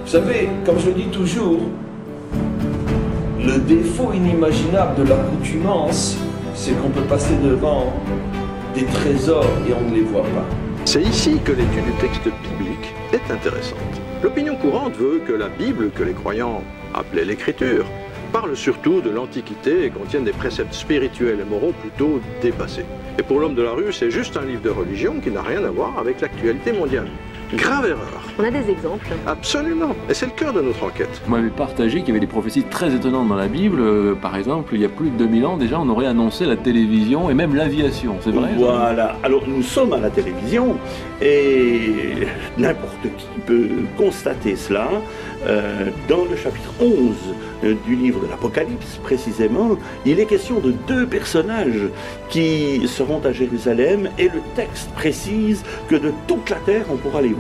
Vous savez, comme je le dis toujours, le défaut inimaginable de l'accoutumance, c'est qu'on peut passer devant des trésors et on ne les voit pas. C'est ici que l'étude du texte biblique est intéressante. L'opinion courante veut que la Bible, que les croyants appelaient l'Écriture, parle surtout de l'Antiquité et contienne des préceptes spirituels et moraux plutôt dépassés. Et pour l'homme de la rue, c'est juste un livre de religion qui n'a rien à voir avec l'actualité mondiale. Grave erreur. On a des exemples? Absolument. Et c'est le cœur de notre enquête. Vous m'avez partagé qu'il y avait des prophéties très étonnantes dans la Bible. Par exemple, il y a plus de 2000 ans, déjà, on aurait annoncé la télévision et même l'aviation. C'est vrai? Voilà. Alors, nous sommes à la télévision et n'importe qui peut constater cela. Dans le chapitre 11 du livre de l'Apocalypse, précisément, il est question de deux personnages qui seront à Jérusalem et le texte précise que de toute la terre, on pourra les voir.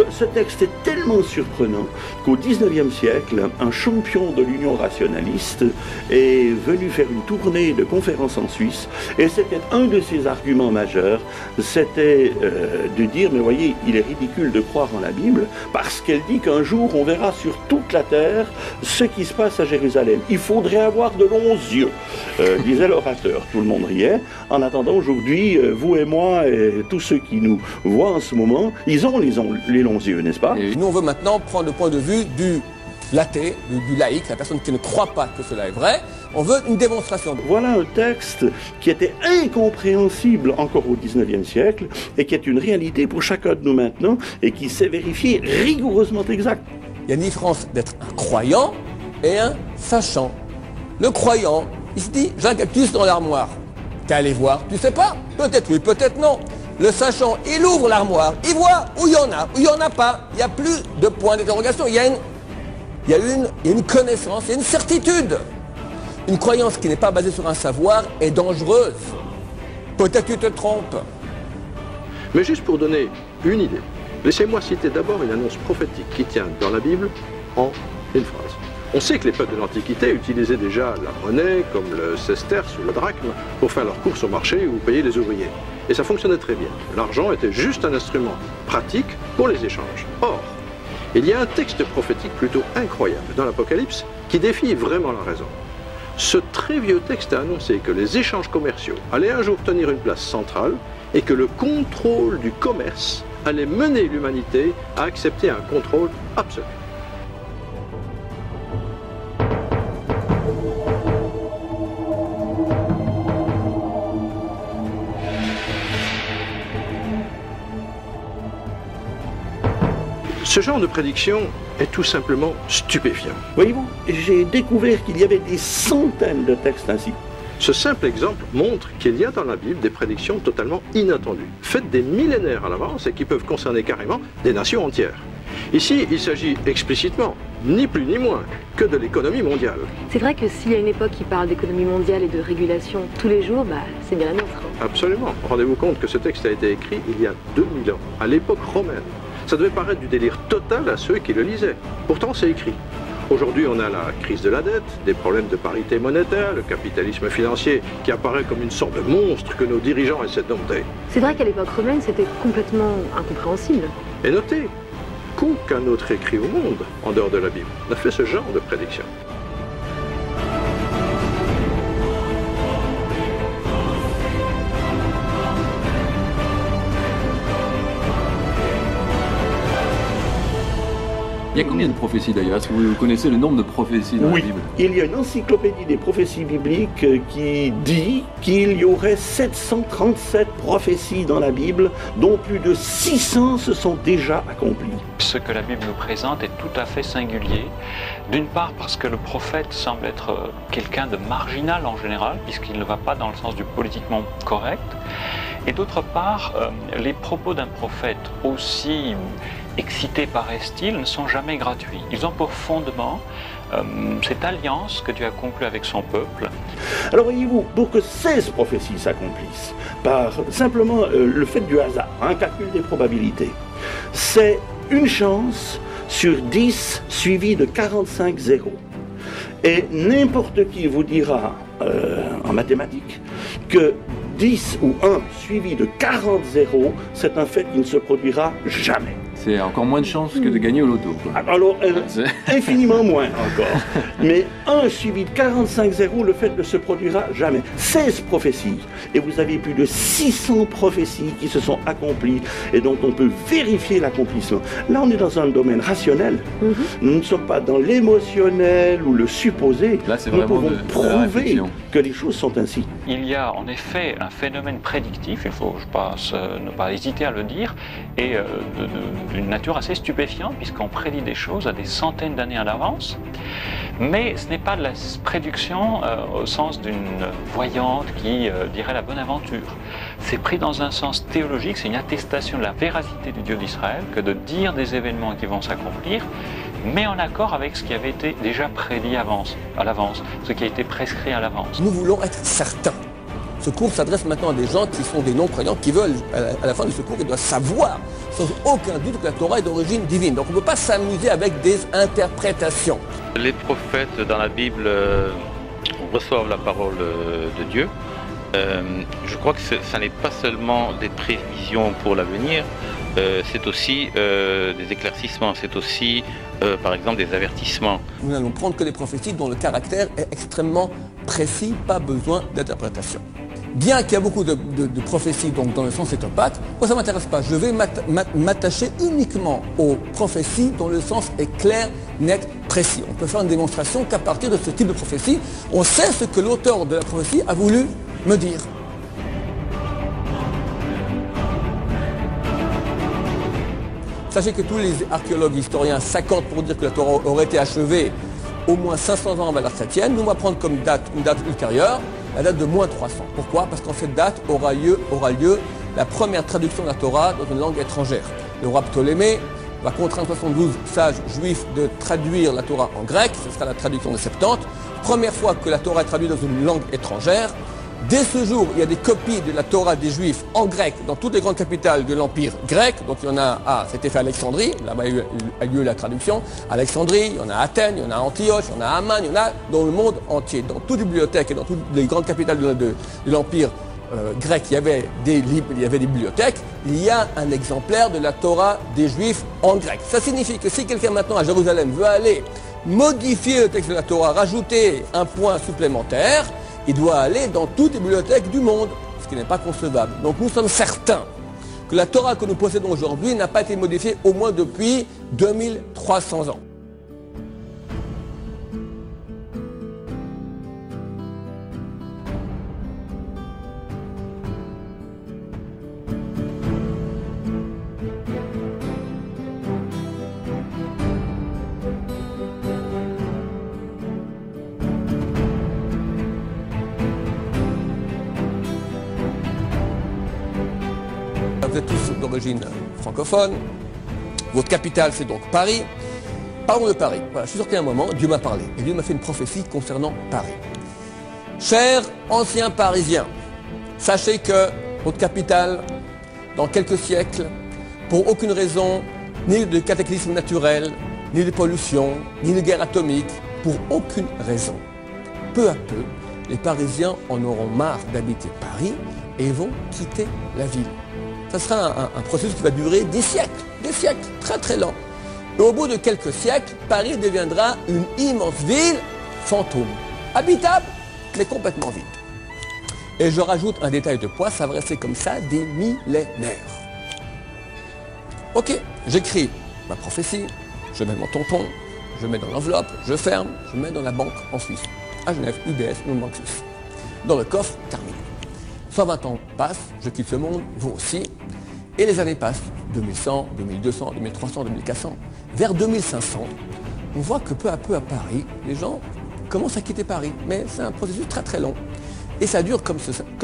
Ce texte est tellement surprenant qu'au XIXe siècle, un champion de l'Union rationaliste est venu faire une tournée de conférences en Suisse et c'était un de ses arguments majeurs, c'était de dire, mais voyez, il est ridicule de croire en la Bible parce qu'elle dit qu'un jour on verra sur toute la terre ce qui se passe à Jérusalem. Il faudrait avoir de longs yeux, disait l'orateur. Tout le monde riait. En attendant, aujourd'hui, vous et moi et tous ceux qui nous voient en ce moment, ils ont les longs yeux, n'est-ce pas? Et nous, on veut maintenant prendre le point de vue du l'athée, du laïc, la personne qui ne croit pas que cela est vrai. On veut une démonstration. Voilà un texte qui était incompréhensible encore au XIXe siècle et qui est une réalité pour chacun de nous maintenant et qui s'est vérifié rigoureusement exact. Il y a une différence d'être un croyant et un sachant. Le croyant, il se dit, j'ai un cactus dans l'armoire. T'es allé voir, tu sais pas? Peut-être oui, peut-être non. Le sachant, il ouvre l'armoire, il voit où il y en a, où il n'y en a pas. Il n'y a plus de point d'interrogation. Il y a une connaissance, il y a une certitude. Une croyance qui n'est pas basée sur un savoir est dangereuse. Peut-être que tu te trompes. Mais juste pour donner une idée, laissez-moi citer d'abord une annonce prophétique qui tient dans la Bible en une phrase. On sait que les peuples de l'Antiquité utilisaient déjà la monnaie, comme le sesterce ou le drachme, pour faire leurs courses au marché ou payer les ouvriers. Et ça fonctionnait très bien. L'argent était juste un instrument pratique pour les échanges. Or, il y a un texte prophétique plutôt incroyable dans l'Apocalypse qui défie vraiment la raison. Ce très vieux texte a annoncé que les échanges commerciaux allaient un jour tenir une place centrale et que le contrôle du commerce allait mener l'humanité à accepter un contrôle absolu. Ce genre de prédiction est tout simplement stupéfiant. Voyez-vous, j'ai découvert qu'il y avait des centaines de textes ainsi. Ce simple exemple montre qu'il y a dans la Bible des prédictions totalement inattendues, faites des millénaires à l'avance et qui peuvent concerner carrément des nations entières. Ici, il s'agit explicitement, ni plus ni moins, que de l'économie mondiale. C'est vrai que s'il y a une époque qui parle d'économie mondiale et de régulation tous les jours, c'est bien la nôtre. Absolument. Rendez-vous compte que ce texte a été écrit il y a 2000 ans, à l'époque romaine. Ça devait paraître du délire total à ceux qui le lisaient. Pourtant, c'est écrit. Aujourd'hui, on a la crise de la dette, des problèmes de parité monétaire, le capitalisme financier qui apparaît comme une sorte de monstre que nos dirigeants essaient de dompter. C'est vrai qu'à l'époque romaine, c'était complètement incompréhensible. Et notez qu'aucun autre écrit au monde, en dehors de la Bible, n'a fait ce genre de prédiction. Il y a combien de prophéties d'ailleurs? Est-ce que vous connaissez le nombre de prophéties dans la Bible? Il y a une encyclopédie des prophéties bibliques qui dit qu'il y aurait 737 prophéties dans la Bible, dont plus de 600 se sont déjà accomplies. Ce que la Bible nous présente est tout à fait singulier. D'une part parce que le prophète semble être quelqu'un de marginal en général, puisqu'il ne va pas dans le sens du politiquement correct. Et d'autre part, les propos d'un prophète, aussi excités paraissent-ils, ne sont jamais gratuits. Ils ont pour fondement cette alliance que Dieu a conclue avec son peuple. Alors voyez-vous, pour que 16 prophéties s'accomplissent, par simplement le fait du hasard, un calcul des probabilités, c'est une chance sur 10 suivie de 45 zéros. Et n'importe qui vous dira en mathématiques que 10 ou 1 suivi de 40 zéros, c'est un fait qui ne se produira jamais. C'est encore moins de chances que de gagner au loto, quoi. Alors, infiniment moins encore. Mais 1 suivi de 45-0, le fait ne se produira jamais. 16 prophéties. Et vous avez plus de 600 prophéties qui se sont accomplies et dont on peut vérifier l'accomplissement. Là, on est dans un domaine rationnel. Nous ne sommes pas dans l'émotionnel ou le supposé. Là, c'est nous vraiment pouvons de la prouver réflexion. que les choses sont ainsi. Il y a en effet un phénomène prédictif, il faut ne pas hésiter à le dire, et d'une nature assez stupéfiante, puisqu'on prédit des choses à des centaines d'années à l'avance. Mais ce n'est pas de la prédiction au sens d'une voyante qui dirait la bonne aventure. C'est pris dans un sens théologique, c'est une attestation de la véracité du Dieu d'Israël que de dire des événements qui vont s'accomplir, mais en accord avec ce qui avait été déjà prédit à l'avance, ce qui a été prescrit à l'avance. Nous voulons être certains. Ce cours s'adresse maintenant à des gens qui sont des non-croyants, qui veulent, à la fin de ce cours, ils doivent savoir, sans aucun doute, que la Torah est d'origine divine. Donc on ne peut pas s'amuser avec des interprétations. Les prophètes dans la Bible reçoivent la parole de Dieu. Je crois que ça n'est pas seulement des prévisions pour l'avenir, c'est aussi des éclaircissements, c'est aussi par exemple des avertissements. Nous n'allons prendre que des prophéties dont le caractère est extrêmement précis, pas besoin d'interprétation. Bien qu'il y a beaucoup de prophéties donc dans le sens étopate, moi ça ne m'intéresse pas. Je vais m'attacher uniquement aux prophéties dont le sens est clair, net, précis. On peut faire une démonstration qu'à partir de ce type de prophétie, on sait ce que l'auteur de la prophétie a voulu me dire. Sachez que tous les archéologues historiens s'accordent pour dire que la Torah aurait été achevée au moins 500 ans avant l'ère chrétienne. Nous, on va prendre comme date une date ultérieure, la date de moins 300. Pourquoi? Parce qu'en cette date aura lieu la première traduction de la Torah dans une langue étrangère. Le roi Ptolémée va contraindre 72 sages juifs de traduire la Torah en grec, ce sera la traduction de Septante. Première fois que la Torah est traduite dans une langue étrangère. Dès ce jour, il y a des copies de la Torah des Juifs en grec dans toutes les grandes capitales de l'Empire grec. Donc il y en a c'était fait à Alexandrie, là-bas a eu lieu la traduction. Alexandrie, il y en a à Athènes, il y en a à Antioche, il y en a à Amman, il y en a dans le monde entier. Dans toutes les bibliothèques et dans toutes les grandes capitales de l'Empire grec, il y avait des livres, il y avait des bibliothèques. Il y a un exemplaire de la Torah des Juifs en grec. Ça signifie que si quelqu'un maintenant à Jérusalem veut aller modifier le texte de la Torah, rajouter un point supplémentaire, il doit aller dans toutes les bibliothèques du monde, ce qui n'est pas concevable. Donc nous sommes certains que la Torah que nous possédons aujourd'hui n'a pas été modifiée au moins depuis 2300 ans. Vous êtes tous d'origine francophone, votre capitale c'est donc Paris. Parlons de Paris. Voilà, je suis sorti un moment, Dieu m'a parlé. Et Dieu m'a fait une prophétie concernant Paris. Chers anciens Parisiens, sachez que votre capitale, dans quelques siècles, pour aucune raison, ni de cataclysme naturel, ni de pollution, ni de guerre atomique, pour aucune raison, peu à peu, les Parisiens en auront marre d'habiter Paris et vont quitter la ville. Ça sera un processus qui va durer des siècles, très très lent. Et au bout de quelques siècles, Paris deviendra une immense ville fantôme, habitable, mais complètement vide. Et je rajoute un détail de poids, ça va rester comme ça des millénaires. Ok, j'écris ma prophétie, je mets mon tampon, je mets dans l'enveloppe, je ferme, je mets dans la banque en Suisse, à Genève, UBS, une banque suisse. Dans le coffre, terminé. 120 ans passent, je quitte ce monde, vous aussi, et les années passent, 2100, 2200, 2300, 2400. Vers 2500, on voit que peu à peu à Paris, les gens commencent à quitter Paris, mais c'est un processus très très long. Et ça dure comme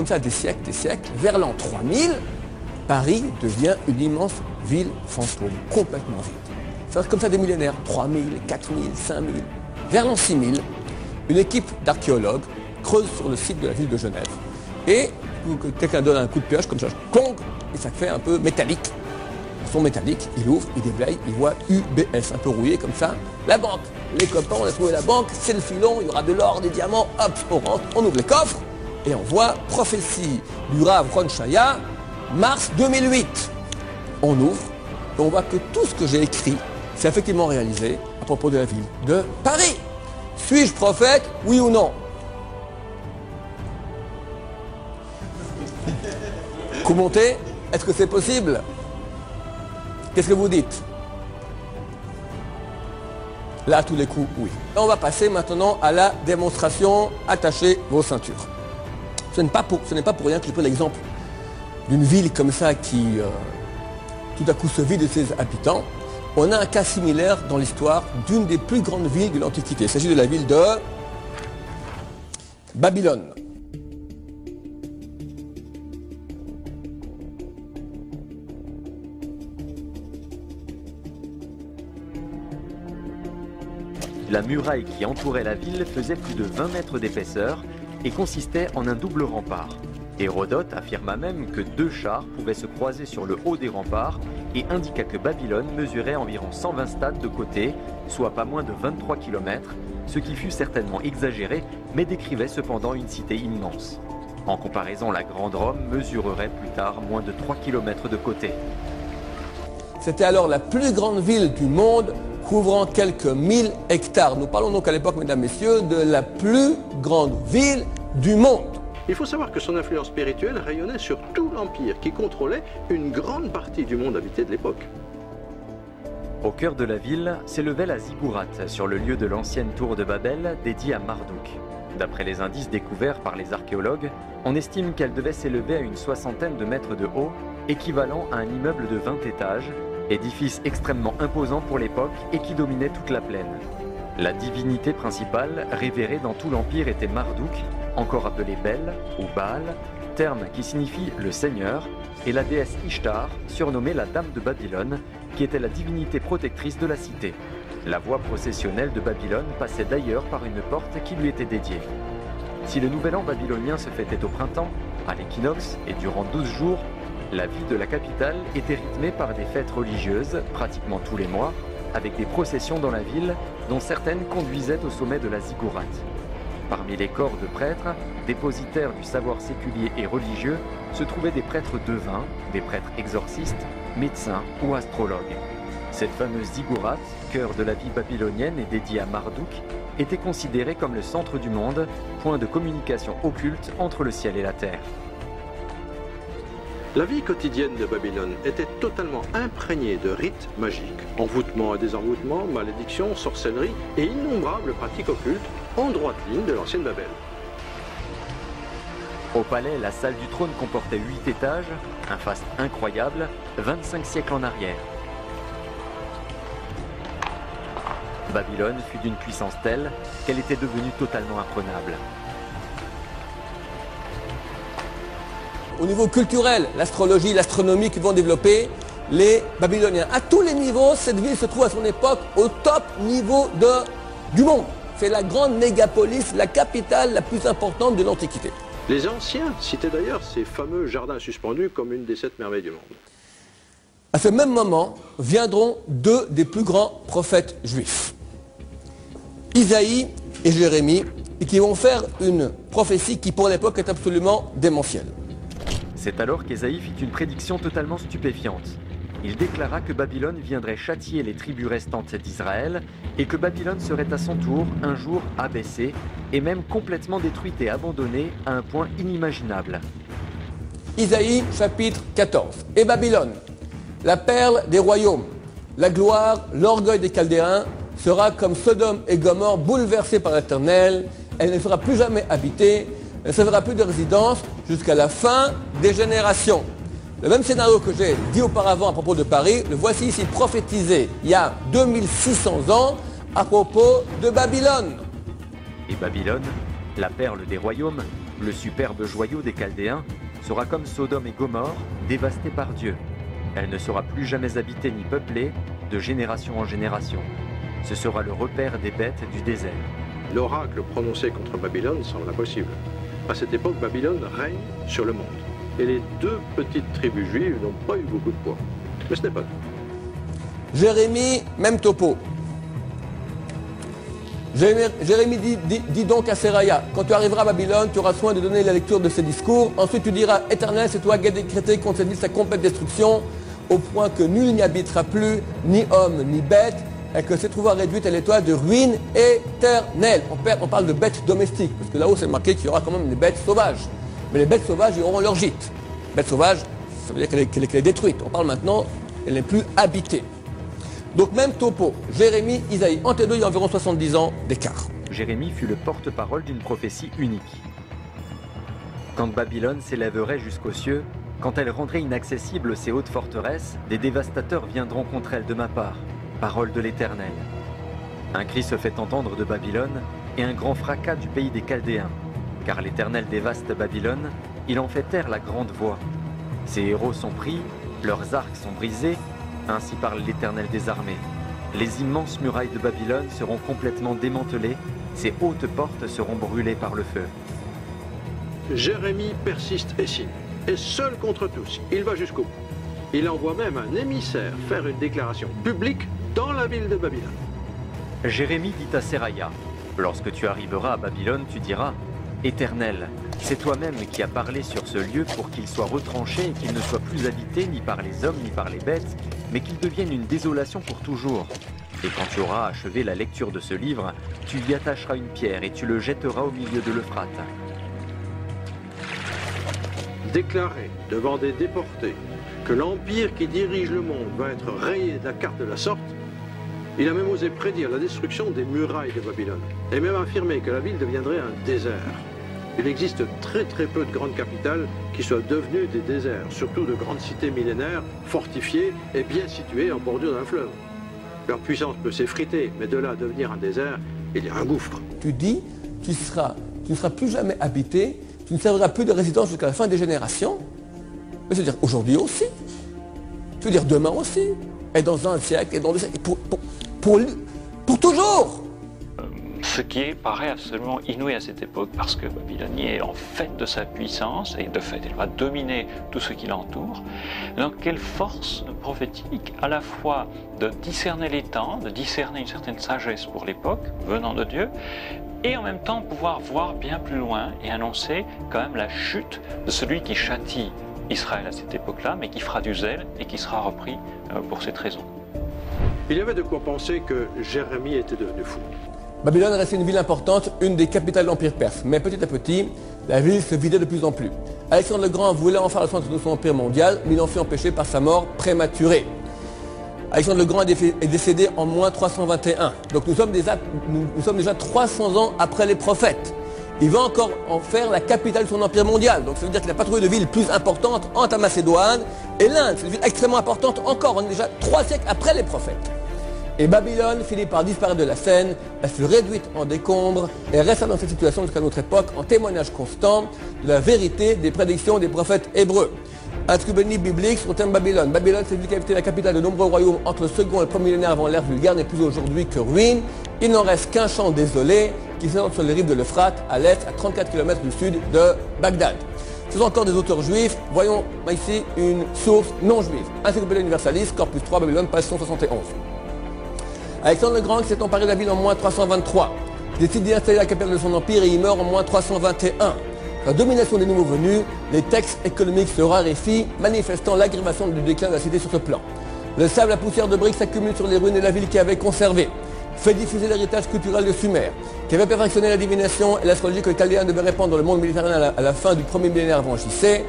ça des siècles. Vers l'an 3000, Paris devient une immense ville fantôme, complètement vide. Ça reste comme ça des millénaires, 3000, 4000, 5000. Vers l'an 6000, une équipe d'archéologues creuse sur le site de la ville de Genève. Et quelqu'un donne un coup de pioche comme ça, clong, et ça fait un peu métallique. Son métallique, il ouvre, il déblaye, il voit UBS, un peu rouillé comme ça. La banque, les copains, on a trouvé la banque, c'est le filon, il y aura de l'or, des diamants, hop, on rentre, on ouvre les coffres, et on voit prophétie du Rav Ron Shaya, mars 2008. On ouvre, Et on voit que tout ce que j'ai écrit, c'est effectivement réalisé à propos de la ville de Paris. Suis-je prophète, oui ou non? Commentez, est-ce que c'est possible? Qu'est-ce que vous dites? Là, à tous les coups, oui. On va passer maintenant à la démonstration. Attachez vos ceintures. Ce n'est pas pour rien que je prends l'exemple d'une ville comme ça qui, tout à coup, se vide de ses habitants. On a un cas similaire dans l'histoire d'une des plus grandes villes de l'Antiquité. Il s'agit de la ville de Babylone. La muraille qui entourait la ville faisait plus de 20 mètres d'épaisseur et consistait en un double rempart. Hérodote affirma même que 2 chars pouvaient se croiser sur le haut des remparts et indiqua que Babylone mesurait environ 120 stades de côté, soit pas moins de 23 km, ce qui fut certainement exagéré, mais décrivait cependant une cité immense. En comparaison, la Grande Rome mesurerait plus tard moins de 3 km de côté. C'était alors la plus grande ville du monde, couvrant quelques 1000 hectares. Nous parlons donc à l'époque, mesdames, messieurs, de la plus grande ville du monde. Il faut savoir que son influence spirituelle rayonnait sur tout l'Empire qui contrôlait une grande partie du monde habité de l'époque. Au cœur de la ville s'élevait la ziggourate, sur le lieu de l'ancienne tour de Babel dédiée à Marduk. D'après les indices découverts par les archéologues, on estime qu'elle devait s'élever à une 60aine de mètres de haut, équivalent à un immeuble de 20 étages, édifice extrêmement imposant pour l'époque et qui dominait toute la plaine. La divinité principale révérée dans tout l'Empire était Marduk, encore appelé Bel ou Baal, terme qui signifie le Seigneur, et la déesse Ishtar, surnommée la Dame de Babylone, qui était la divinité protectrice de la cité. La voie processionnelle de Babylone passait d'ailleurs par une porte qui lui était dédiée. Si le nouvel an babylonien se fêtait au printemps, à l'équinoxe et durant 12 jours, la vie de la capitale était rythmée par des fêtes religieuses, pratiquement tous les mois, avec des processions dans la ville, dont certaines conduisaient au sommet de la ziggourate. Parmi les corps de prêtres, dépositaires du savoir séculier et religieux, se trouvaient des prêtres devins, des prêtres exorcistes, médecins ou astrologues. Cette fameuse ziggourate, cœur de la vie babylonienne et dédiée à Marduk, était considérée comme le centre du monde, point de communication occulte entre le ciel et la terre. La vie quotidienne de Babylone était totalement imprégnée de rites magiques, envoûtements et désenvoûtements, malédictions, sorcellerie et innombrables pratiques occultes en droite ligne de l'ancienne Babel. Au palais, la salle du trône comportait 8 étages, un faste incroyable, 25 siècles en arrière. Babylone fut d'une puissance telle qu'elle était devenue totalement imprenable. Au niveau culturel, l'astrologie, l'astronomie qui vont développer les Babyloniens. À tous les niveaux, cette ville se trouve à son époque au top niveau du monde. C'est la grande mégapolis, la capitale la plus importante de l'Antiquité. Les anciens citaient d'ailleurs ces fameux jardins suspendus comme une des 7 merveilles du monde. À ce même moment, viendront 2 des plus grands prophètes juifs, Isaïe et Jérémie, et qui vont faire une prophétie qui pour l'époque est absolument démentielle. C'est alors qu'Ésaïe fit une prédiction totalement stupéfiante. Il déclara que Babylone viendrait châtier les tribus restantes d'Israël et que Babylone serait à son tour un jour abaissée et même complètement détruite et abandonnée à un point inimaginable. Isaïe chapitre 14. Et Babylone, la perle des royaumes, la gloire, l'orgueil des Chaldéens, sera comme Sodome et Gomorrhe bouleversée par l'Éternel. Elle ne sera plus jamais habitée. Elle ne servira plus de résidence jusqu'à la fin des générations. Le même scénario que j'ai dit auparavant à propos de Paris, le voici ici prophétisé il y a 2600 ans à propos de Babylone. Et Babylone, la perle des royaumes, le superbe joyau des Chaldéens, sera comme Sodome et Gomorrhe, dévastée par Dieu. Elle ne sera plus jamais habitée ni peuplée, de génération en génération. Ce sera le repère des bêtes du désert. L'oracle prononcé contre Babylone semble impossible. À cette époque, Babylone règne sur le monde. Et les 2 petites tribus juives n'ont pas eu beaucoup de poids. Mais ce n'est pas tout. Jérémie, même topo. Jérémie dit donc à Seraya, quand tu arriveras à Babylone, tu auras soin de donner la lecture de ces discours. Ensuite tu diras, Éternel, c'est toi qui as décrété contre cette ville sa complète destruction. au point que nul n'y habitera plus, ni homme, ni bête, et que se trouvera réduite à l'étoile de ruine éternelle. On parle de bêtes domestiques, parce que là-haut c'est marqué qu'il y aura quand même des bêtes sauvages. Mais les bêtes sauvages, ils auront leur gîte. Bête sauvage, ça veut dire qu'elle est détruite. On parle maintenant, elle n'est plus habitée. Donc même topo, Jérémie, Isaïe, entre les deux, il y a environ 70 ans d'écart. Jérémie fut le porte-parole d'une prophétie unique. Quand Babylone s'élèverait jusqu'aux cieux, quand elle rendrait inaccessibles ses hautes forteresses, des dévastateurs viendront contre elle de ma part. Parole de l'Éternel. Un cri se fait entendre de Babylone et un grand fracas du pays des Chaldéens. Car l'Éternel dévaste Babylone, il en fait taire la grande voix. Ses héros sont pris, leurs arcs sont brisés, ainsi parle l'Éternel des armées. Les immenses murailles de Babylone seront complètement démantelées, ses hautes portes seront brûlées par le feu. Jérémie persiste et signe, et seul contre tous, il va jusqu'au bout. Il envoie même un émissaire faire une déclaration publique dans la ville de Babylone. Jérémie dit à Seraya, « Lorsque tu arriveras à Babylone, tu diras, « Éternel, c'est toi-même qui as parlé sur ce lieu pour qu'il soit retranché et qu'il ne soit plus habité ni par les hommes ni par les bêtes, mais qu'il devienne une désolation pour toujours. Et quand tu auras achevé la lecture de ce livre, tu y attacheras une pierre et tu le jetteras au milieu de l'Euphrate. » Déclarer devant des déportés que l'empire qui dirige le monde va être rayé de la carte de la sorte, il a même osé prédire la destruction des murailles de Babylone, et même affirmé que la ville deviendrait un désert. Il existe très peu de grandes capitales qui soient devenues des déserts, surtout de grandes cités millénaires, fortifiées et bien situées en bordure d'un fleuve. Leur puissance peut s'effriter, mais de là à devenir un désert, il y a un gouffre. Tu dis, tu ne seras plus jamais habité, tu ne serviras plus de résidence jusqu'à la fin des générations. Mais c'est-à-dire aujourd'hui aussi. Tu veux dire demain aussi. Et dans un siècle, et dans deux siècles, pour toujours. Ce qui paraît absolument inouï à cette époque, parce que Babylone est en fait de sa puissance, et de fait, elle va dominer tout ce qui l'entoure. Donc, quelle force prophétique, à la fois de discerner les temps, de discerner une certaine sagesse pour l'époque, venant de Dieu, et en même temps pouvoir voir bien plus loin et annoncer quand même la chute de celui qui châtie Israël à cette époque-là, mais qui fera du zèle et qui sera repris pour cette raison. Il y avait de quoi penser que Jérémie était devenu fou. Babylone restait une ville importante, une des capitales de l'Empire perse. Mais petit à petit, la ville se vidait de plus en plus. Alexandre le Grand voulait en faire le centre de son empire mondial, mais il en fut empêché par sa mort prématurée. Alexandre le Grand est décédé en moins 321. Donc nous sommes déjà 300 ans après les prophètes. Il va encore en faire la capitale de son empire mondial. Donc ça veut dire qu'il n'a pas trouvé de ville plus importante entre la Macédoine et l'Inde. C'est une ville extrêmement importante encore. On est déjà 3 siècles après les prophètes. Et Babylone finit par disparaître de la scène. Elle fut réduite en décombres et resta dans cette situation jusqu'à notre époque en témoignage constant de la vérité des prédictions des prophètes hébreux. Un tribunal biblique sur le thème Babylone. Babylone, c'est une ville qui a été la capitale de nombreux royaumes entre le second et le premier millénaire avant l'ère vulgaire, n'est plus aujourd'hui que ruine. Il n'en reste qu'un champ désolé qui s'étend sur les rives de l'Euphrate, à l'est, à 34 km du sud de Bagdad. Ce sont encore des auteurs juifs. Voyons ici une source non juive. Encyclopédie Universalis, Corpus 3, Babylone, page 171. Alexandre le Grand, qui s'est emparé de la ville en moins 323, décide d'y installer la capitale de son empire et il meurt en moins 321. La domination des nouveaux venus, les textes économiques se raréfient, manifestant l'aggravation du déclin de la cité sur ce plan. Le sable, la poussière de briques s'accumule sur les ruines de la ville qui avait conservé, fait diffuser l'héritage culturel de Sumer, qui avait perfectionné la divination et l'astrologie que les Chaldéens devaient répandre dans le monde méditerranéen à la fin du premier millénaire avant JC.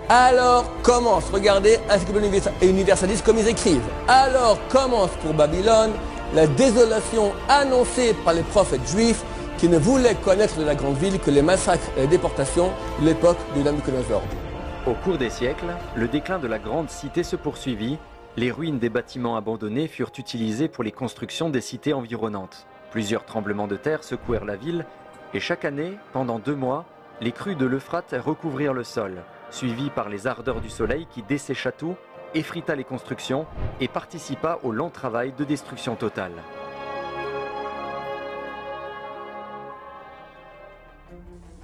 Alors commence, regardez Encyclopédie Universalis comme ils écrivent. Alors commence pour Babylone la désolation annoncée par les prophètes juifs qui ne voulaient connaître de la grande ville que les massacres et les déportations de l'époque de Nabuchodonosor. Au cours des siècles, le déclin de la grande cité se poursuivit. Les ruines des bâtiments abandonnés furent utilisées pour les constructions des cités environnantes. Plusieurs tremblements de terre secouèrent la ville et chaque année, pendant 2 mois, les crues de l'Euphrate recouvrirent le sol, suivis par les ardeurs du soleil qui dessécha tout, effrita les constructions et participa au lent travail de destruction totale.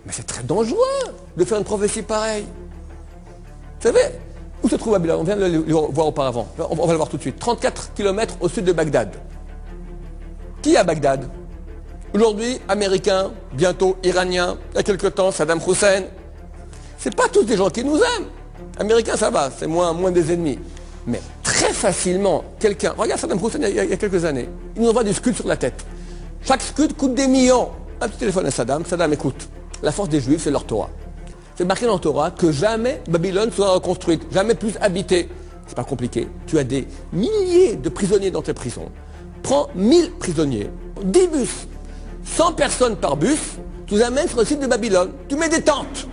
Mais c'est très dangereux de faire une prophétie pareille. Vous savez, où se trouve Babylone? On vient de le voir auparavant. On va le voir tout de suite. 34 km au sud de Bagdad. Qui est à Bagdad? Aujourd'hui, Américains, bientôt Iraniens, il y a quelque temps, Saddam Hussein. C'est pas tous des gens qui nous aiment. Américains, ça va, c'est moins des ennemis. Mais facilement quelqu'un, regarde Saddam Hussein il y a quelques années, il nous envoie des scuds sur la tête. Chaque scud coûte des millions. Un petit téléphone à Saddam, Saddam écoute. La force des Juifs, c'est leur Torah. C'est marqué dans le Torah que jamais Babylone sera reconstruite, jamais plus habitée. C'est pas compliqué. Tu as des milliers de prisonniers dans tes prisons. Prends 1000 prisonniers, 10 bus, 100 personnes par bus, tu les amènes sur le site de Babylone. Tu mets des tentes.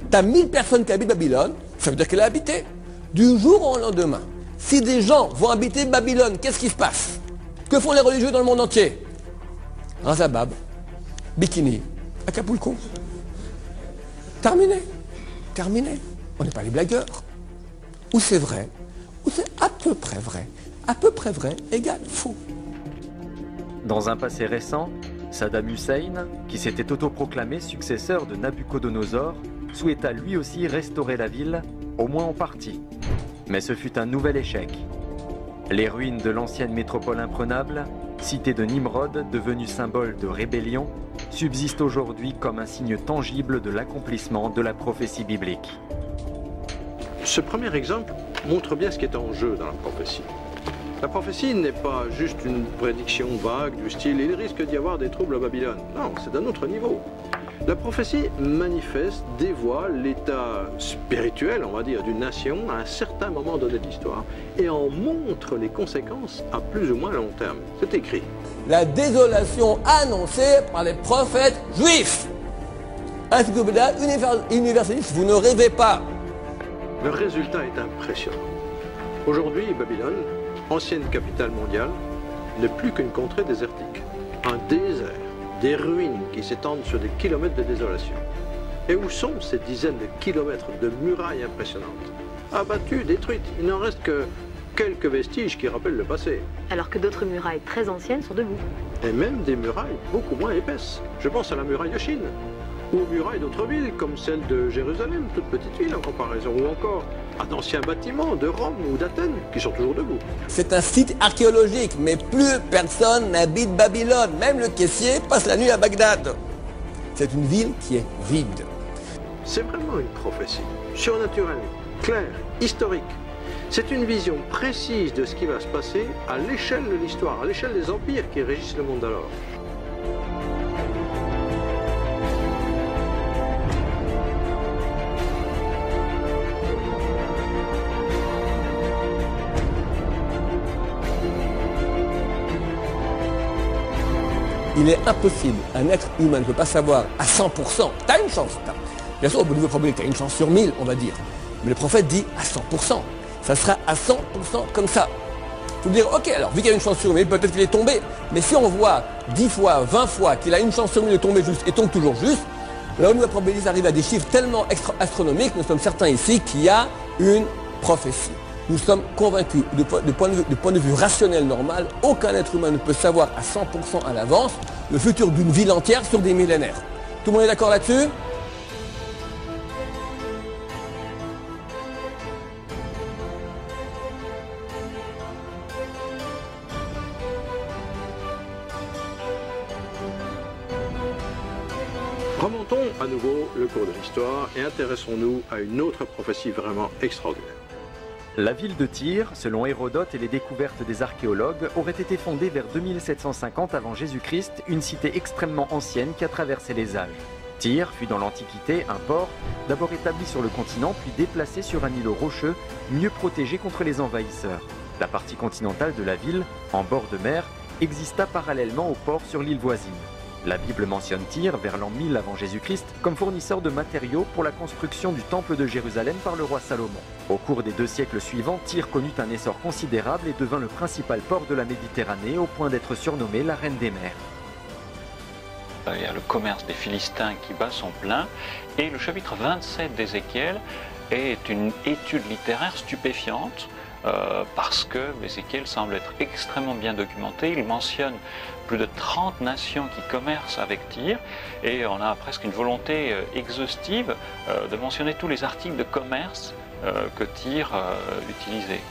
Tu as 1000 personnes qui habitent Babylone, ça veut dire qu'elle est habitée. Du jour au lendemain, si des gens vont habiter Babylone, qu'est-ce qui se passe? Que font les religieux dans le monde entier? Razabab, Bikini, Acapulco. Terminé. Terminé. On n'est pas les blagueurs. Ou c'est vrai, ou c'est à peu près vrai. À peu près vrai égale faux. Dans un passé récent, Saddam Hussein, qui s'était autoproclamé successeur de Nabucodonosor, souhaita lui aussi restaurer la ville, au moins en partie. Mais ce fut un nouvel échec. Les ruines de l'ancienne métropole imprenable, cité de Nimrod, devenue symbole de rébellion, subsistent aujourd'hui comme un signe tangible de l'accomplissement de la prophétie biblique. Ce premier exemple montre bien ce qui est en jeu dans la prophétie. La prophétie n'est pas juste une prédiction vague du style « il risque d'y avoir des troubles à Babylone ». Non, c'est d'un autre niveau. La prophétie manifeste, dévoile l'état spirituel, on va dire, d'une nation à un certain moment donné de l'histoire et en montre les conséquences à plus ou moins long terme. C'est écrit. La désolation annoncée par les prophètes juifs. Encyclopédia universaliste, vous ne rêvez pas. Le résultat est impressionnant. Aujourd'hui, Babylone, ancienne capitale mondiale, n'est plus qu'une contrée désertique. Un désert, des ruines qui s'étendent sur des kilomètres de désolation. Et où sont ces dizaines de kilomètres de murailles impressionnantes? Abattues, détruites, il n'en reste que quelques vestiges qui rappellent le passé. Alors que d'autres murailles très anciennes sont debout. Et même des murailles beaucoup moins épaisses. Je pense à la muraille de Chine, ou aux murailles d'autres villes, comme celle de Jérusalem, toute petite ville en comparaison, ou encore à d'anciens bâtiments de Rome ou d'Athènes, qui sont toujours debout. C'est un site archéologique, mais plus personne n'habite Babylone. Même le caissier passe la nuit à Bagdad. C'est une ville qui est vide. C'est vraiment une prophétie, surnaturelle, claire, historique. C'est une vision précise de ce qui va se passer à l'échelle de l'histoire, à l'échelle des empires qui régissent le monde d'alors. Il est impossible, un être humain ne peut pas savoir à 100%. T'as une chance, bien sûr, au bout de probabilité, t'as une chance sur 1000, on va dire. Mais le prophète dit à 100%. Ça sera à 100% comme ça. Faut dire, ok, alors, vu qu'il y a une chance sur 1000, peut-être qu'il est tombé. Mais si on voit 10 fois, 20 fois qu'il a une chance sur 1000 de tomber juste et tombe toujours juste, là où la probabilité arrive à des chiffres tellement astronomiques, nous sommes certains ici qu'il y a une prophétie. Nous sommes convaincus, du point de vue rationnel normal, aucun être humain ne peut savoir à 100% à l'avance le futur d'une ville entière sur des millénaires. Tout le monde est d'accord là-dessus? Remontons à nouveau le cours de l'histoire et intéressons-nous à une autre prophétie vraiment extraordinaire. La ville de Tyr, selon Hérodote et les découvertes des archéologues, aurait été fondée vers 2750 avant Jésus-Christ, une cité extrêmement ancienne qui a traversé les âges. Tyr fut dans l'Antiquité un port, d'abord établi sur le continent puis déplacé sur un îlot rocheux, mieux protégé contre les envahisseurs. La partie continentale de la ville, en bord de mer, exista parallèlement au port sur l'île voisine. La Bible mentionne Tyr vers l'an 1000 avant Jésus-Christ comme fournisseur de matériaux pour la construction du temple de Jérusalem par le roi Salomon. Au cours des 2 siècles suivants, Tyr connut un essor considérable et devint le principal port de la Méditerranée au point d'être surnommé la Reine des mers. Il y a le commerce des Philistins qui bat son plein et le chapitre 27 d'Ézéchiel est une étude littéraire stupéfiante parce que Ézéchiel semble être extrêmement bien documenté. Il mentionne plus de 30 nations qui commercent avec Tyr et on a presque une volonté exhaustive de mentionner tous les articles de commerce que Tyr utilisait.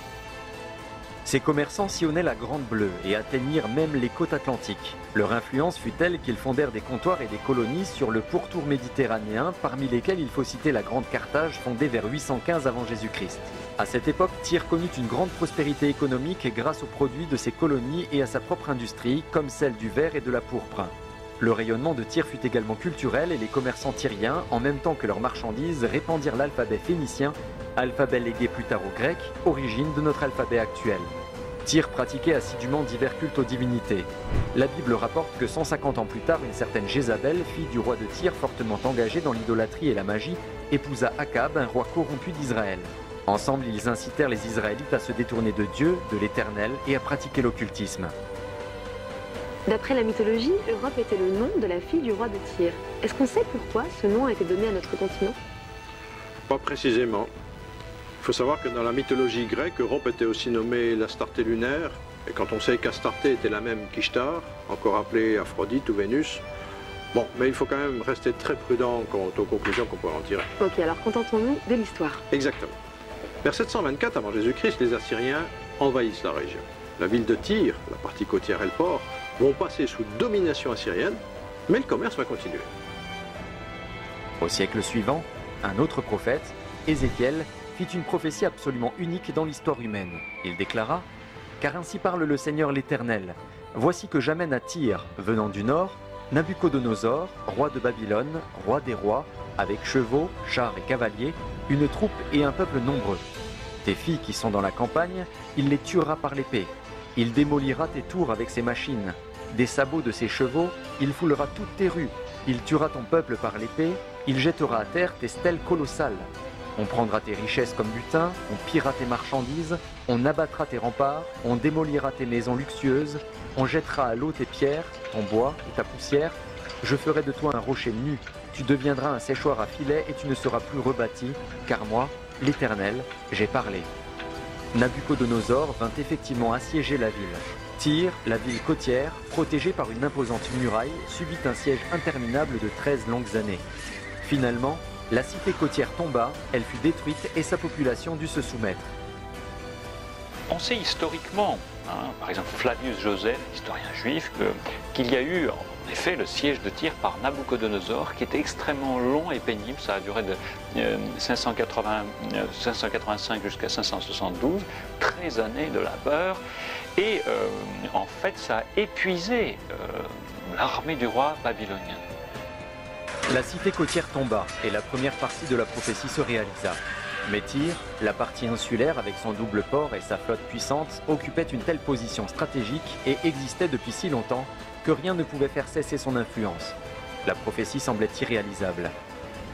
Ces commerçants sillonnaient la Grande Bleue et atteignirent même les côtes atlantiques. Leur influence fut telle qu'ils fondèrent des comptoirs et des colonies sur le pourtour méditerranéen, parmi lesquels il faut citer la Grande Carthage fondée vers 815 avant Jésus-Christ. À cette époque, Tyr connut une grande prospérité économique grâce aux produits de ses colonies et à sa propre industrie, comme celle du verre et de la pourpre. Le rayonnement de Tyr fut également culturel et les commerçants tyriens, en même temps que leurs marchandises, répandirent l'alphabet phénicien, alphabet légué plus tard aux Grecs, origine de notre alphabet actuel. Tyr pratiquait assidûment divers cultes aux divinités. La Bible rapporte que 150 ans plus tard, une certaine Jézabel, fille du roi de Tyr fortement engagée dans l'idolâtrie et la magie, épousa Akab, un roi corrompu d'Israël. Ensemble, ils incitèrent les Israélites à se détourner de Dieu, de l'Éternel, et à pratiquer l'occultisme. D'après la mythologie, Europe était le nom de la fille du roi de Tyr. Est-ce qu'on sait pourquoi ce nom a été donné à notre continent? Pas précisément. Il faut savoir que dans la mythologie grecque, Europe était aussi nommée l'Astarté lunaire. Et quand on sait qu'Astarté était la même qu'Ishtar, encore appelée Aphrodite ou Vénus, bon, mais il faut quand même rester très prudent quant aux conclusions qu'on pourrait en tirer. Ok, alors contentons-nous de l'histoire. Exactement. Vers 724 avant Jésus-Christ, les Assyriens envahissent la région. La ville de Tyr, la partie côtière et le port, vont passer sous domination assyrienne, mais le commerce va continuer. Au siècle suivant, un autre prophète, Ézéchiel, fit une prophétie absolument unique dans l'histoire humaine. Il déclara « Car ainsi parle le Seigneur l'Éternel. Voici que j'amène à Tyr, venant du nord, Nabuchodonosor, roi de Babylone, roi des rois, avec chevaux, chars et cavaliers, une troupe et un peuple nombreux. Tes filles qui sont dans la campagne, il les tuera par l'épée. Il démolira tes tours avec ses machines. Des sabots de ses chevaux, il foulera toutes tes rues. Il tuera ton peuple par l'épée, il jettera à terre tes stèles colossales. On prendra tes richesses comme butin, on pillera tes marchandises, on abattra tes remparts, on démolira tes maisons luxueuses, on jettera à l'eau tes pierres, ton bois et ta poussière. Je ferai de toi un rocher nu, tu deviendras un séchoir à filets et tu ne seras plus rebâti, car moi, l'Éternel, j'ai parlé. » Nabuchodonosor vint effectivement assiéger la ville. Tyr, la ville côtière, protégée par une imposante muraille, subit un siège interminable de 13 longues années. Finalement, la cité côtière tomba, elle fut détruite et sa population dut se soumettre. On sait historiquement, par exemple Flavius Joseph, historien juif, qu'il y a eu en effet le siège de Tyr par Nabuchodonosor qui était extrêmement long et pénible. Ça a duré de 585 jusqu'à 572, 13 années de labeur. Et en fait, ça a épuisé l'armée du roi babylonien. La cité côtière tomba et la première partie de la prophétie se réalisa. Mais Tyr, la partie insulaire avec son double port et sa flotte puissante, occupait une telle position stratégique et existait depuis si longtemps que rien ne pouvait faire cesser son influence. La prophétie semblait irréalisable.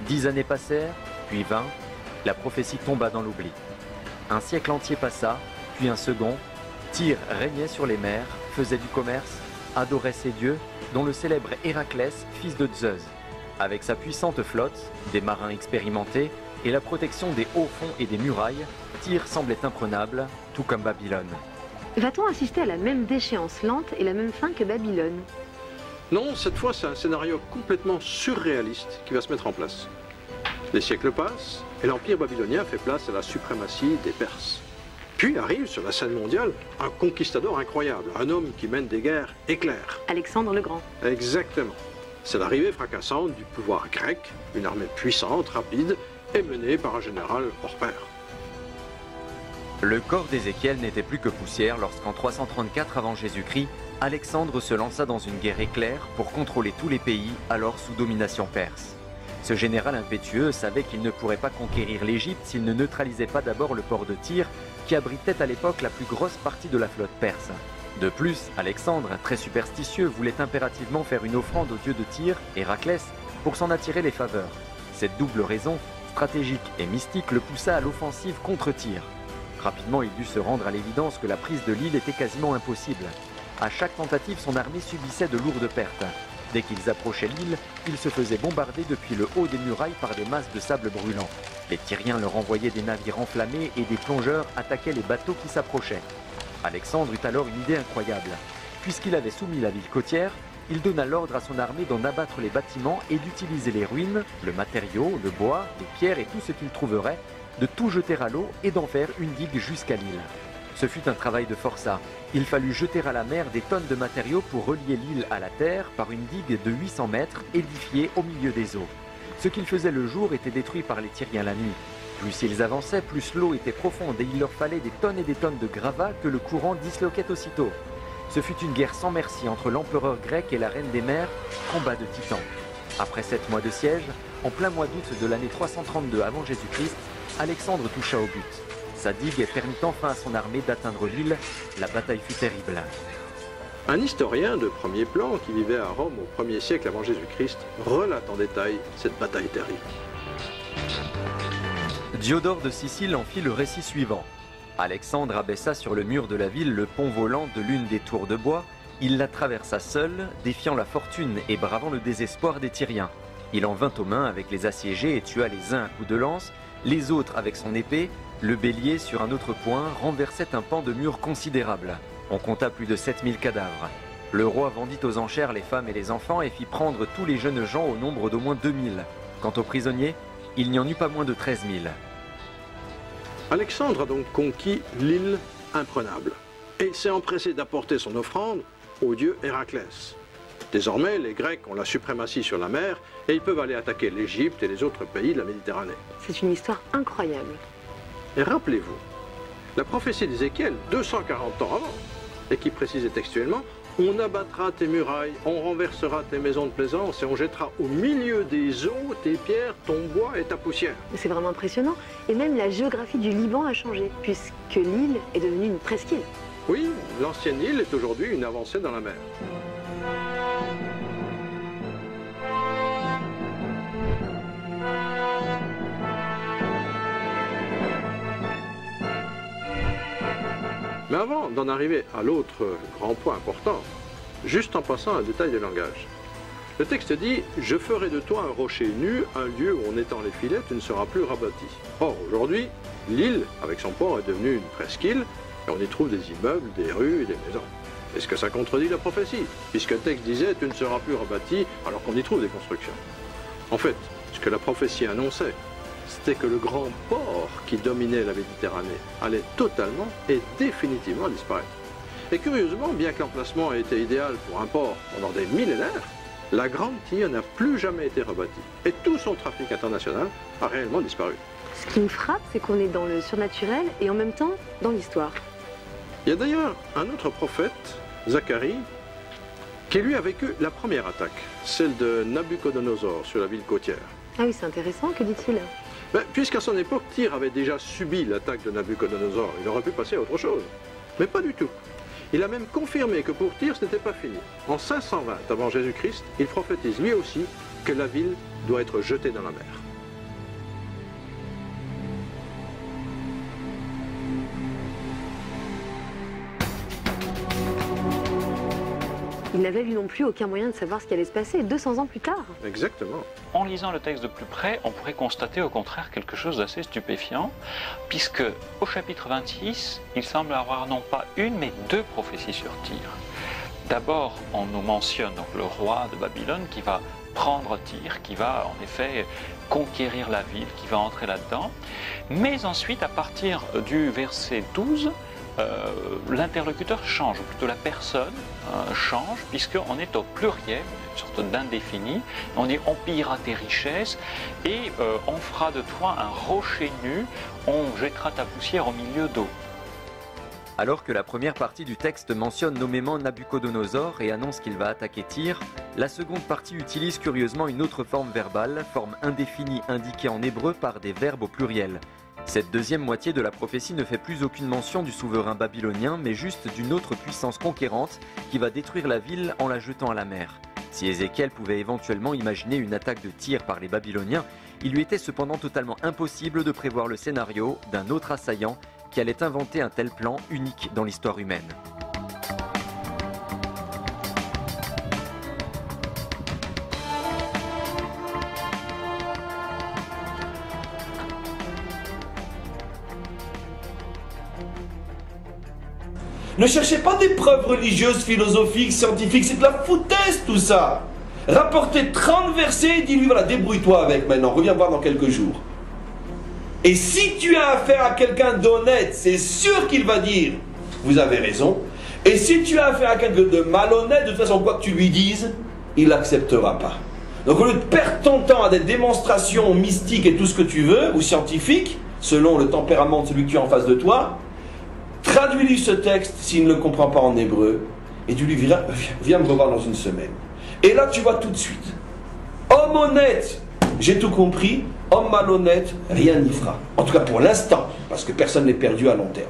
10 années passèrent, puis 20, la prophétie tomba dans l'oubli. Un siècle entier passa, puis un second. Tyr régnait sur les mers, faisait du commerce, adorait ses dieux, dont le célèbre Héraclès, fils de Zeus. Avec sa puissante flotte, des marins expérimentés et la protection des hauts fonds et des murailles, Tyr semblait imprenable, tout comme Babylone. Va-t-on assister à la même déchéance lente et la même fin que Babylone? Non, cette fois c'est un scénario complètement surréaliste qui va se mettre en place. Les siècles passent et l'empire babylonien fait place à la suprématie des Perses. Puis arrive sur la scène mondiale un conquistador incroyable, un homme qui mène des guerres éclairs. Alexandre le Grand. Exactement. C'est l'arrivée fracassante du pouvoir grec, une armée puissante, rapide et menée par un général hors pair. Le corps d'Ézéchiel n'était plus que poussière lorsqu'en 334 avant Jésus-Christ, Alexandre se lança dans une guerre éclair pour contrôler tous les pays alors sous domination perse. Ce général impétueux savait qu'il ne pourrait pas conquérir l'Égypte s'il ne neutralisait pas d'abord le port de Tyr, qui abritait à l'époque la plus grosse partie de la flotte perse. De plus, Alexandre, très superstitieux, voulait impérativement faire une offrande au dieu de Tyr, Héraclès, pour s'en attirer les faveurs. Cette double raison, stratégique et mystique, le poussa à l'offensive contre Tyr. Rapidement, il dut se rendre à l'évidence que la prise de l'île était quasiment impossible. À chaque tentative, son armée subissait de lourdes pertes. Dès qu'ils approchaient l'île, ils se faisaient bombarder depuis le haut des murailles par des masses de sable brûlant. Les Tyriens leur envoyaient des navires enflammés et des plongeurs attaquaient les bateaux qui s'approchaient. Alexandre eut alors une idée incroyable. Puisqu'il avait soumis la ville côtière, il donna l'ordre à son armée d'en abattre les bâtiments et d'utiliser les ruines, le matériau, le bois, les pierres et tout ce qu'il trouverait, de tout jeter à l'eau et d'en faire une digue jusqu'à l'île. Ce fut un travail de forçat. Il fallut jeter à la mer des tonnes de matériaux pour relier l'île à la terre par une digue de 800 mètres édifiée au milieu des eaux. Ce qu'ils faisaient le jour était détruit par les Tyriens la nuit. Plus ils avançaient, plus l'eau était profonde et il leur fallait des tonnes et des tonnes de gravats que le courant disloquait aussitôt. Ce fut une guerre sans merci entre l'empereur grec et la reine des mers, combat de titans. Après 7 mois de siège, en plein mois d'août de l'année 332 avant Jésus-Christ, Alexandre toucha au but. Sa digue permit enfin à son armée d'atteindre l'île. La bataille fut terrible. Un historien de premier plan qui vivait à Rome au 1er siècle avant Jésus-Christ relate en détail cette bataille terrible. Diodore de Sicile en fit le récit suivant. Alexandre abaissa sur le mur de la ville le pont volant de l'une des tours de bois. Il la traversa seul, défiant la fortune et bravant le désespoir des Tyriens. Il en vint aux mains avec les assiégés et tua les uns à coups de lance, les autres avec son épée. Le bélier, sur un autre point, renversait un pan de mur considérable. On compta plus de 7000 cadavres. Le roi vendit aux enchères les femmes et les enfants et fit prendre tous les jeunes gens au nombre d'au moins 2000. Quant aux prisonniers, il n'y en eut pas moins de 13 000. Alexandre a donc conquis l'île imprenable et s'est empressé d'apporter son offrande au dieu Héraclès. Désormais, les Grecs ont la suprématie sur la mer et ils peuvent aller attaquer l'Égypte et les autres pays de la Méditerranée. C'est une histoire incroyable. Et rappelez-vous, la prophétie d'Ézéchiel, 240 ans avant, et qui précisait textuellement « On abattra tes murailles, on renversera tes maisons de plaisance et on jettera au milieu des eaux tes pierres, ton bois et ta poussière. » C'est vraiment impressionnant. Et même la géographie du Liban a changé, puisque l'île est devenue une presqu'île. Oui, l'ancienne île est aujourd'hui une avancée dans la mer. Mais avant d'en arriver à l'autre grand point important, juste en passant un détail de langage. Le texte dit « Je ferai de toi un rocher nu, un lieu où en étend les filets, tu ne seras plus rabattu. » Or, aujourd'hui, l'île, avec son port, est devenue une presqu'île, et on y trouve des immeubles, des rues et des maisons. Est-ce que ça contredit la prophétie? Puisque le texte disait « Tu ne seras plus rabattu » alors qu'on y trouve des constructions. En fait, ce que la prophétie annonçait, c'était que le grand port qui dominait la Méditerranée allait totalement et définitivement disparaître. Et curieusement, bien que l'emplacement ait été idéal pour un port pendant des millénaires, la Grande Tyre n'a plus jamais été rebâtie. Et tout son trafic international a réellement disparu. Ce qui me frappe, c'est qu'on est dans le surnaturel et en même temps dans l'histoire. Il y a d'ailleurs un autre prophète, Zacharie, qui lui a vécu la première attaque, celle de Nabuchodonosor sur la ville côtière. Ah oui, c'est intéressant, que dit-il? Puisqu'à son époque, Tyr avait déjà subi l'attaque de Nabuchodonosor, il aurait pu passer à autre chose. Mais pas du tout. Il a même confirmé que pour Tyr, ce n'était pas fini. En 520 avant Jésus-Christ, il prophétise lui aussi que la ville doit être jetée dans la mer. Il n'avait lui non plus aucun moyen de savoir ce qui allait se passer 200 ans plus tard. Exactement. En lisant le texte de plus près, on pourrait constater au contraire quelque chose d'assez stupéfiant, puisque au chapitre 26, il semble avoir non pas une, mais deux prophéties sur Tyr. D'abord, on nous mentionne donc le roi de Babylone qui va prendre Tyr, qui va en effet conquérir la ville, qui va entrer là-dedans. Mais ensuite, à partir du verset 12, l'interlocuteur change, ou plutôt la personne change, puisqu'on est au pluriel, une sorte d'indéfini. On dit on pillera tes richesses et on fera de toi un rocher nu, on jettera ta poussière au milieu d'eau. Alors que la première partie du texte mentionne nommément Nabuchodonosor et annonce qu'il va attaquer Tyr, la seconde partie utilise curieusement une autre forme verbale, forme indéfinie indiquée en hébreu par des verbes au pluriel. Cette deuxième moitié de la prophétie ne fait plus aucune mention du souverain babylonien, mais juste d'une autre puissance conquérante qui va détruire la ville en la jetant à la mer. Si Ézéchiel pouvait éventuellement imaginer une attaque de Tyr par les Babyloniens, il lui était cependant totalement impossible de prévoir le scénario d'un autre assaillant qui allait inventer un tel plan unique dans l'histoire humaine. Ne cherchez pas des preuves religieuses, philosophiques, scientifiques, c'est de la foutaise tout ça. Rapportez 30 versets et dis-lui, voilà, débrouille-toi avec maintenant, reviens voir dans quelques jours. Et si tu as affaire à quelqu'un d'honnête, c'est sûr qu'il va dire, vous avez raison. Et si tu as affaire à quelqu'un de malhonnête, de toute façon, quoi que tu lui dises, il n'acceptera pas. Donc au lieu de perdre ton temps à des démonstrations mystiques et tout ce que tu veux, ou scientifiques, selon le tempérament de celui que tu as en face de toi, traduis-lui ce texte s'il ne le comprend pas en hébreu, et tu lui diras, viens me revoir dans une semaine. Et là tu vois tout de suite, homme honnête, j'ai tout compris, homme malhonnête, rien n'y fera. En tout cas pour l'instant, parce que personne n'est perdu à long terme.